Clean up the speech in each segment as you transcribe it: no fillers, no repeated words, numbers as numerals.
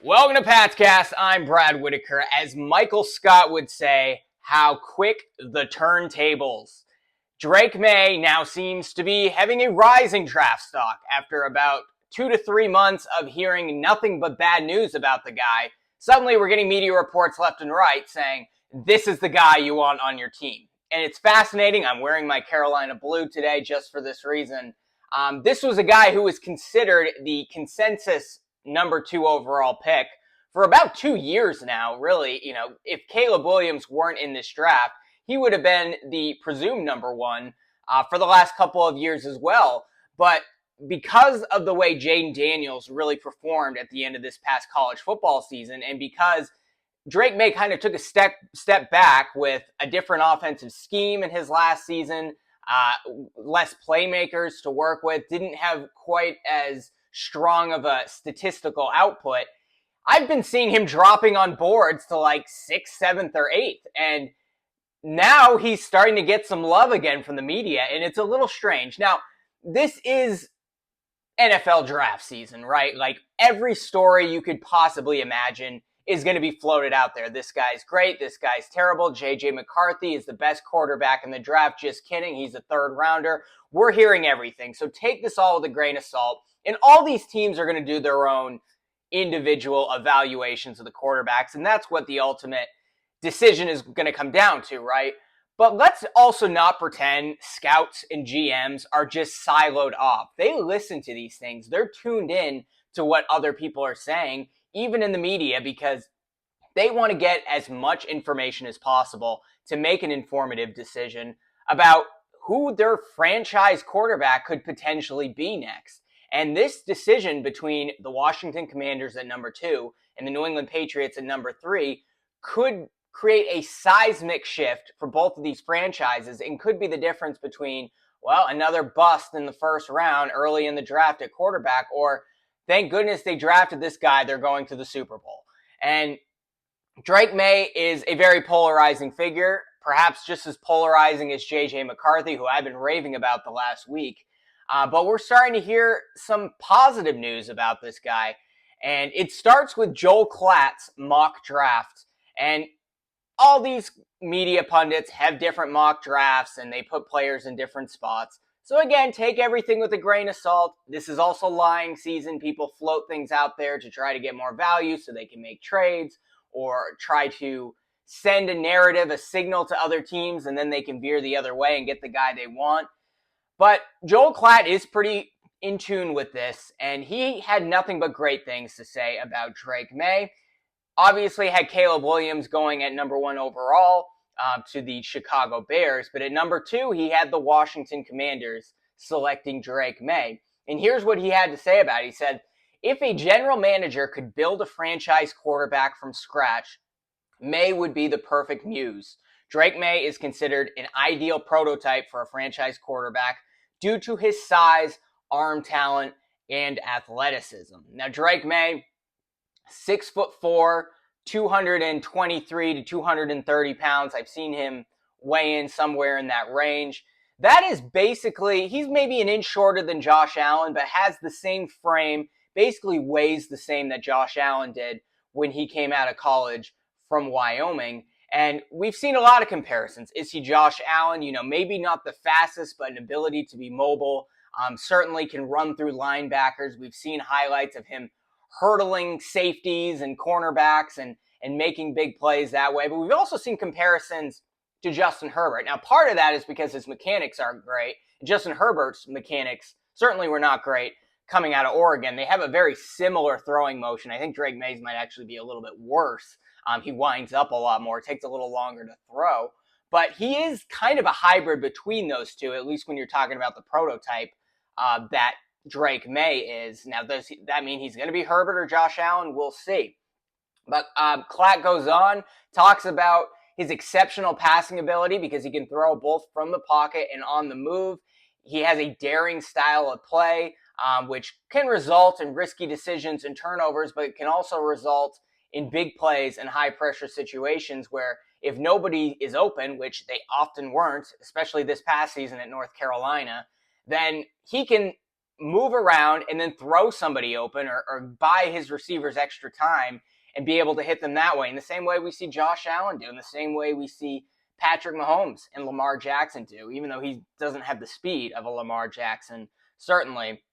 Welcome to Patscast. I'm Brad Whitaker. As Michael Scott would say, how quick the turntables. Drake Maye now seems to be having a rising draft stock after about 2 to 3 months of hearing nothing but bad news about the guy. Suddenly we're getting media reports left and right saying, this is the guy you want on your team. And it's fascinating. I'm wearing my Carolina blue today just for this reason. This was a guy who was considered the consensus number 2 overall pick for about 2 years now, really. If Caleb Williams weren't in this draft, he would have been the presumed number 1 for the last couple of years as well. But because of the way Jaden Daniels really performed at the end of this past college football season, and because Drake Maye kind of took a step back with a different offensive scheme in his last season, uh, less playmakers to work with, didn't have quite as strong of a statistical output. I've been seeing him dropping on boards to like 6th, 7th, or 8th. And now he's starting to get some love again from the media, and it's a little strange. Now, this is NFL draft season, right? Like every story you could possibly imagine is going to be floated out there. This guy's great. This guy's terrible. JJ McCarthy is the best quarterback in the draft. Just kidding. He's a 3rd rounder. We're hearing everything. So take this all with a grain of salt. And all these teams are going to do their own individual evaluations of the quarterbacks. And that's what the ultimate decision is going to come down to, right? But let's also not pretend scouts and GMs are just siloed off. They listen to these things. They're tuned in to what other people are saying, even in the media, because they want to get as much information as possible to make an informative decision about who their franchise quarterback could potentially be next. And this decision between the Washington Commanders at number 2 and the New England Patriots at number 3 could create a seismic shift for both of these franchises and could be the difference between, well, another bust in the first round early in the draft at quarterback, or thank goodness they drafted this guy, they're going to the Super Bowl. And Drake Maye is a very polarizing figure, perhaps just as polarizing as JJ McCarthy, who I've been raving about the last week. But we're starting to hear some positive news about this guy. And it starts with Joel Klatt's mock draft. And all these media pundits have different mock drafts and they put players in different spots. So again, take everything with a grain of salt. This is also lying season. People float things out there to try to get more value so they can make trades or try to send a narrative, a signal to other teams, and then they can veer the other way and get the guy they want. But Joel Klatt is pretty in tune with this, and he had nothing but great things to say about Drake Maye. Obviously had Caleb Williams going at number 1 overall to the Chicago Bears, but at number 2, he had the Washington Commanders selecting Drake Maye. And here's what he had to say about it. He said, if a general manager could build a franchise quarterback from scratch, Maye would be the perfect muse. Drake Maye is considered an ideal prototype for a franchise quarterback due to his size, arm talent, and athleticism. Now, Drake Maye, 6'4", 223 to 230 pounds. I've seen him weigh in somewhere in that range. That is basically, he's maybe an inch shorter than Josh Allen, but has the same frame, basically weighs the same that Josh Allen did when he came out of college from Wyoming. And we've seen a lot of comparisons. Is he Josh Allen? Maybe not the fastest, but an ability to be mobile. Certainly can run through linebackers. We've seen highlights of him hurdling safeties and cornerbacks and making big plays that way. But we've also seen comparisons to Justin Herbert. Now, part of that is because his mechanics aren't great. Justin Herbert's mechanics certainly were not great coming out of Oregon. They have a very similar throwing motion. I think Drake Maye's might actually be a little bit worse. He winds up a lot more. It takes a little longer to throw. But he is kind of a hybrid between those two, at least when you're talking about the prototype that Drake Maye is. Now, does that mean he's going to be Herbert or Josh Allen? We'll see. But Klatt goes on, talks about his exceptional passing ability because he can throw both from the pocket and on the move. He has a daring style of play, which can result in risky decisions and turnovers, but it can also result in big plays and high-pressure situations where if nobody is open, which they often weren't, especially this past season at North Carolina, then he can move around and then throw somebody open or buy his receivers extra time and be able to hit them that way. In the same way we see Josh Allen do, in the same way we see Patrick Mahomes and Lamar Jackson do, even though he doesn't have the speed of a Lamar Jackson, certainly.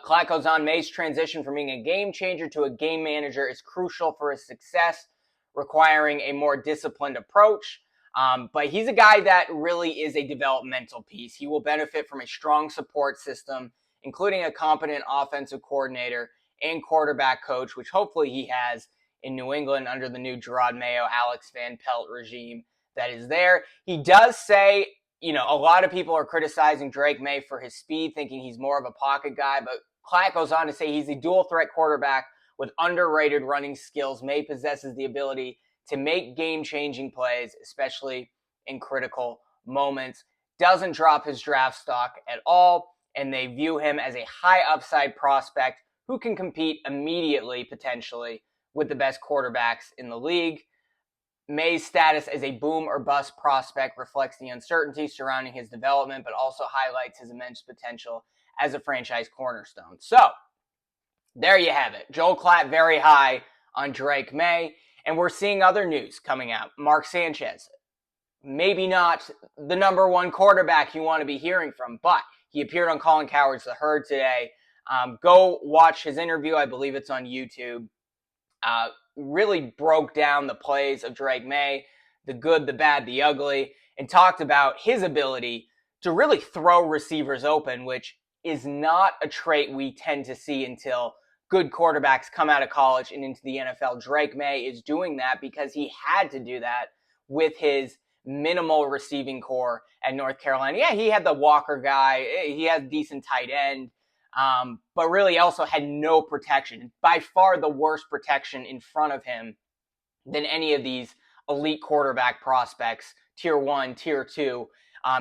Clark goes on, Maye's transition from being a game changer to a game manager is crucial for his success, requiring a more disciplined approach. But he's a guy that really is a developmental piece. He will benefit from a strong support system, including a competent offensive coordinator and quarterback coach, which hopefully he has in New England under the new Gerard Mayo, Alex Van Pelt regime that is there. He does say, a lot of people are criticizing Drake Maye for his speed, thinking he's more of a pocket guy, but Clack goes on to say he's a dual threat quarterback with underrated running skills. Maye possesses the ability to make game-changing plays, especially in critical moments. Doesn't drop his draft stock at all, and they view him as a high upside prospect who can compete immediately, potentially, with the best quarterbacks in the league. Maye's status as a boom or bust prospect reflects the uncertainty surrounding his development, but also highlights his immense potential as a franchise cornerstone. So, there you have it. Joel Klatt very high on Drake Maye, and we're seeing other news coming out. Mark Sanchez, maybe not the number one quarterback you want to be hearing from, but he appeared on Colin Cowherd's The Herd today. Go watch his interview. I believe it's on YouTube. Really broke down the plays of Drake Maye, the good, the bad, the ugly, and talked about his ability to really throw receivers open, which is not a trait we tend to see until good quarterbacks come out of college and into the NFL. Drake Maye is doing that because he had to do that with his minimal receiving core at North Carolina. Yeah, he had the Walker guy. He had a decent tight end. But really also had no protection. By far the worst protection in front of him than any of these elite quarterback prospects, tier 1, tier 2,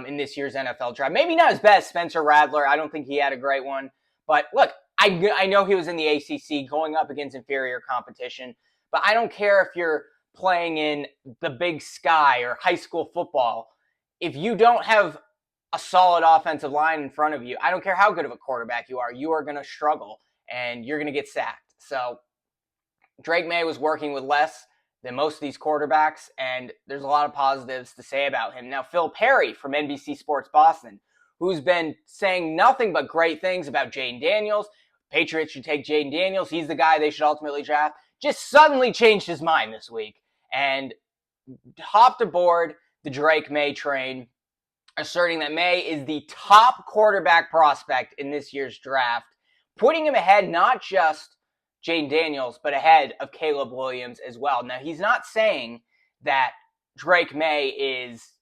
in this year's NFL draft. Maybe not as bad as Spencer Rattler. I don't think he had a great one. But look, I know he was in the ACC going up against inferior competition, but I don't care if you're playing in the Big Sky or high school football. If you don't have a solid offensive line in front of you, I don't care how good of a quarterback you are going to struggle and you're going to get sacked. So Drake Maye was working with less than most of these quarterbacks, and there's a lot of positives to say about him. Now, Phil Perry from NBC Sports Boston, who's been saying nothing but great things about Jayden Daniels. Patriots should take Jayden Daniels. He's the guy they should ultimately draft. Just suddenly changed his mind this week and hopped aboard the Drake Maye train, asserting that Maye is the top quarterback prospect in this year's draft, putting him ahead not just Jayden Daniels, but ahead of Caleb Williams as well. Now, he's not saying that Drake Maye is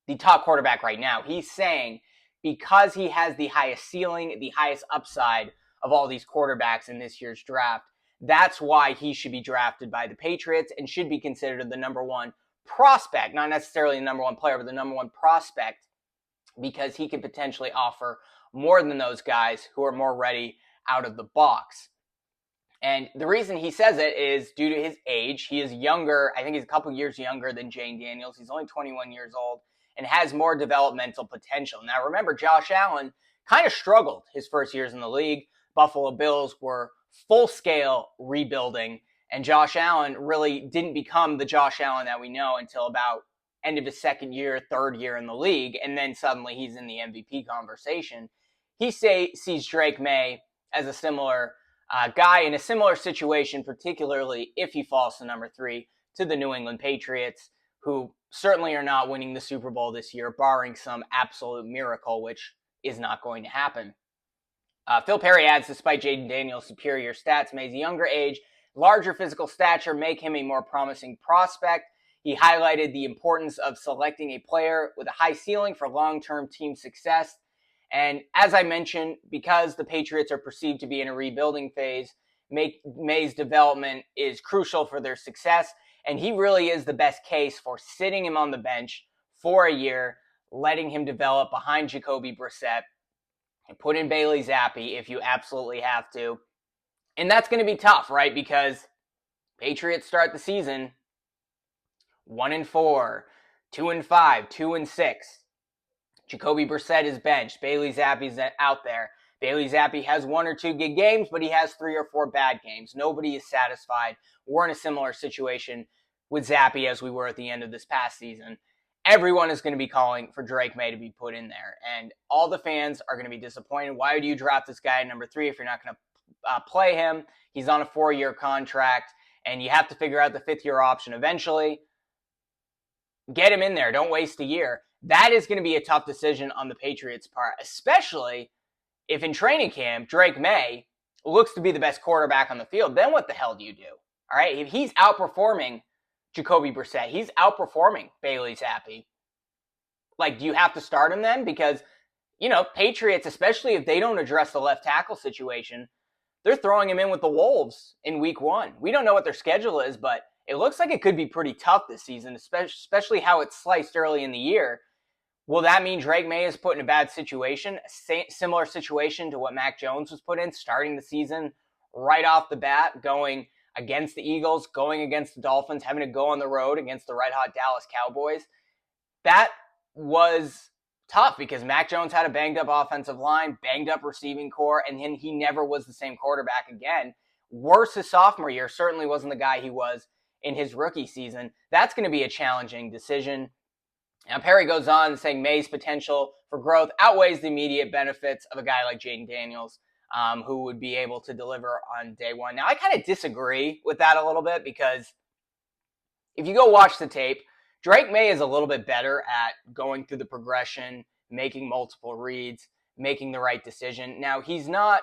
the top quarterback right now. He's saying because he has the highest ceiling, the highest upside of all these quarterbacks in this year's draft, that's why he should be drafted by the Patriots and should be considered the number one prospect, not necessarily the number one player, but the number one prospect, because he could potentially offer more than those guys who are more ready out of the box. And the reason he says it is due to his age. He is younger. I think he's a couple years younger than Jayden Daniels. He's only 21 years old and has more developmental potential. Now, remember, Josh Allen kind of struggled his first years in the league. Buffalo Bills were full-scale rebuilding, and Josh Allen really didn't become the Josh Allen that we know until about end of his second year, third year in the league, and then suddenly he's in the MVP conversation. He sees Drake Maye as a similar guy in a similar situation, particularly if he falls to number 3 to the New England Patriots, who certainly are not winning the Super Bowl this year, barring some absolute miracle, which is not going to happen. Phil Perry adds, despite Jayden Daniels' superior stats, Maye's younger age, larger physical stature make him a more promising prospect. He highlighted the importance of selecting a player with a high ceiling for long-term team success. And as I mentioned, because the Patriots are perceived to be in a rebuilding phase, Maye's development is crucial for their success. And he really is the best case for sitting him on the bench for a year, letting him develop behind Jacoby Brissett, and put in Bailey Zappi if you absolutely have to. And that's going to be tough, right? Because Patriots start the season 1-4, 2-5, 2-6. Jacoby Brissett is benched. Bailey Zappi's out there. Bailey Zappi has 1 or 2 good games, but he has 3 or 4 bad games. Nobody is satisfied. We're in a similar situation with Zappi as we were at the end of this past season. Everyone is going to be calling for Drake Maye to be put in there, and all the fans are going to be disappointed. Why do you draft this guy at number 3 if you're not going to play him? He's on a 4-year contract, and you have to figure out the 5th-year option eventually. Get him in there. Don't waste a year. That is going to be a tough decision on the Patriots' part, especially if in training camp, Drake Maye looks to be the best quarterback on the field. Then what the hell do you do? All right, if he's outperforming Jacoby Brissett, he's outperforming Bailey Zappi. Like, do you have to start him then? Because, Patriots, especially if they don't address the left tackle situation, they're throwing him in with the Wolves in week 1. We don't know what their schedule is, but it looks like it could be pretty tough this season, especially how it's sliced early in the year. Will that mean Drake Maye is put in a bad situation? A similar situation to what Mac Jones was put in, starting the season right off the bat, going against the Eagles, going against the Dolphins, having to go on the road against the red-hot Dallas Cowboys. That was tough because Mac Jones had a banged-up offensive line, banged-up receiving core, and then he never was the same quarterback again. Worse his sophomore year, certainly wasn't the guy he was in his rookie season. That's going to be a challenging decision. Now, Perry goes on saying Maye's potential for growth outweighs the immediate benefits of a guy like Jaden Daniels, who would be able to deliver on day one. Now, I kind of disagree with that a little bit because if you go watch the tape, Drake Maye is a little bit better at going through the progression, making multiple reads, making the right decision. Now, he's not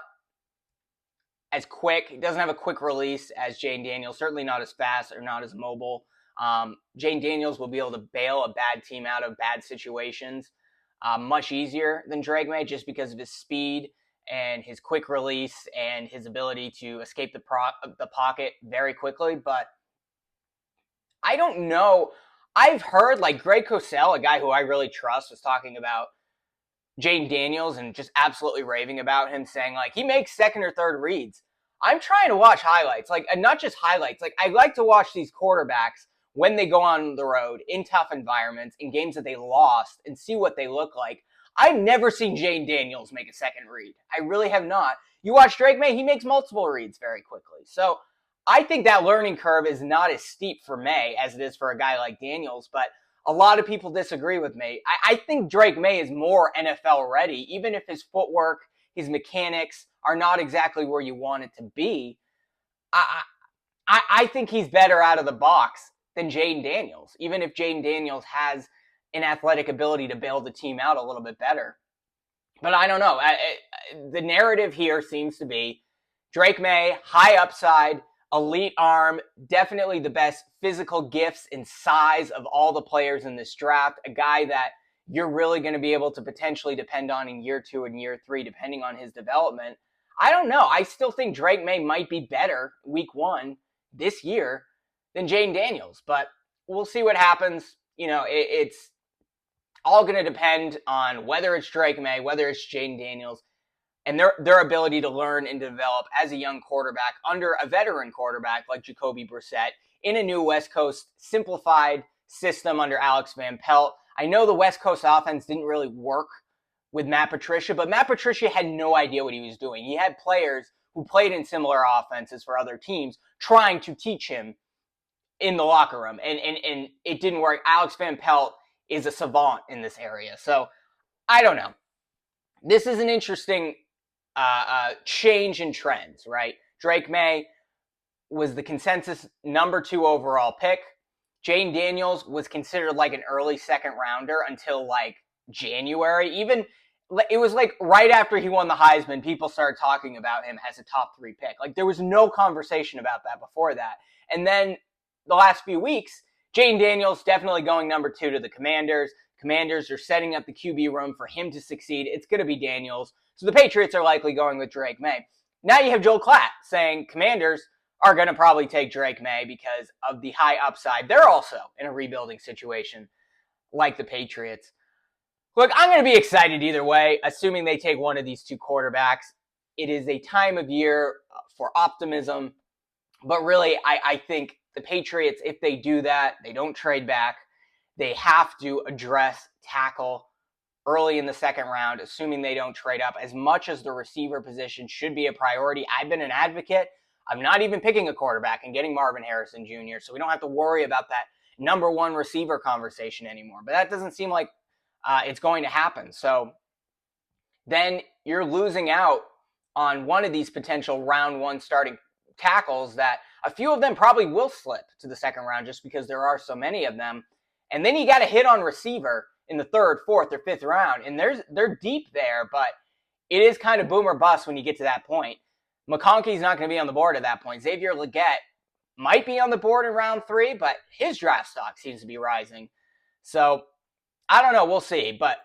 as quick. He doesn't have a quick release as Jaden Daniels, certainly not as fast or not as mobile. Jaden Daniels will be able to bail a bad team out of bad situations much easier than Drake Maye just because of his speed and his quick release and his ability to escape the pocket very quickly. But I don't know. I've heard like Greg Cosell, a guy who I really trust, was talking about Jaden Daniels and just absolutely raving about him, saying like he makes second or third reads. I'm trying to watch highlights, and not just highlights. Like I like to watch these quarterbacks when they go on the road in tough environments, in games that they lost, and see what they look like. I've never seen Jaden Daniels make a second read. I really have not. You watch Drake Maye, he makes multiple reads very quickly. So I think that learning curve is not as steep for Maye as it is for a guy like Daniels, but a lot of people disagree with me. I think Drake Maye is more NFL ready, even if his footwork, his mechanics are not exactly where you want it to be. I think he's better out of the box than Jaden Daniels, even if Jaden Daniels has an athletic ability to bail the team out a little bit better. But I don't know. The narrative here seems to be Drake Maye, high upside, elite arm, definitely the best physical gifts and size of all the players in this draft. A guy that you're really going to be able to potentially depend on in year 2 and year 3, depending on his development. I don't know. I still think Drake Maye might be better week 1 this year than Jaden Daniels, but we'll see what happens. It's all going to depend on whether it's Drake Maye, whether it's Jaden Daniels, and their ability to learn and develop as a young quarterback under a veteran quarterback like Jacoby Brissett in a new West Coast simplified system under Alex Van Pelt. I know the West Coast offense didn't really work with Matt Patricia, but Matt Patricia had no idea what he was doing. He had players who played in similar offenses for other teams trying to teach him in the locker room, and it didn't work. Alex Van Pelt is a savant in this area. So I don't know. This is an interesting change in trends, right? Drake Maye was the consensus number 2 overall pick. Jaden Daniels was considered like an early second rounder until like January. Even it was like right after he won the Heisman, people started talking about him as a top 3 pick. Like there was no conversation about that before that. And then the last few weeks, Jaden Daniels definitely going number 2 to the Commanders. Commanders are setting up the QB room for him to succeed. It's going to be Daniels. So the Patriots are likely going with Drake Maye. Now you have Joel Klatt saying Commanders are going to probably take Drake Maye because of the high upside. They're also in a rebuilding situation like the Patriots. Look, I'm going to be excited either way, assuming they take one of these 2 quarterbacks. It is a time of year for optimism. But really, I think the Patriots, if they do that, they don't trade back. They have to address tackle early in the second round, assuming they don't trade up. As much as the receiver position should be a priority, I've been an advocate. I'm not even picking a quarterback and getting Marvin Harrison Jr., so we don't have to worry about that number one receiver conversation anymore. But that doesn't seem like it's going to happen. So then you're losing out on one of these potential round one starting tackles that a few of them probably will slip to the second round just because there are so many of them. And then you got to hit on receiver in the third, fourth, or fifth round. And they're deep there, but it is kind of boom or bust when you get to that point. McConkey's not going to be on the board at that point. Xavier Legette might be on the board in round 3, but his draft stock seems to be rising. So I don't know. We'll see. But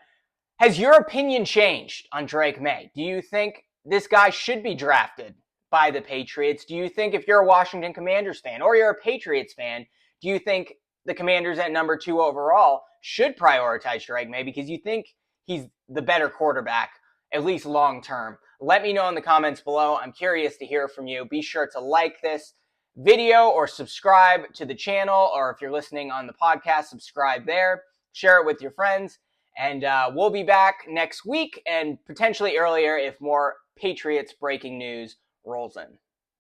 has your opinion changed on Drake Maye? Do you think this guy should be drafted by the Patriots? Do you think if you're a Washington Commanders fan or you're a Patriots fan, do you think the Commanders at number 2 overall should prioritize Drake Maye because you think he's the better quarterback, at least long term? Let me know in the comments below. I'm curious to hear from you. Be sure to like this video or subscribe to the channel, or if you're listening on the podcast, subscribe there. Share it with your friends. And we'll be back next week and potentially earlier if more Patriots breaking news rolls in.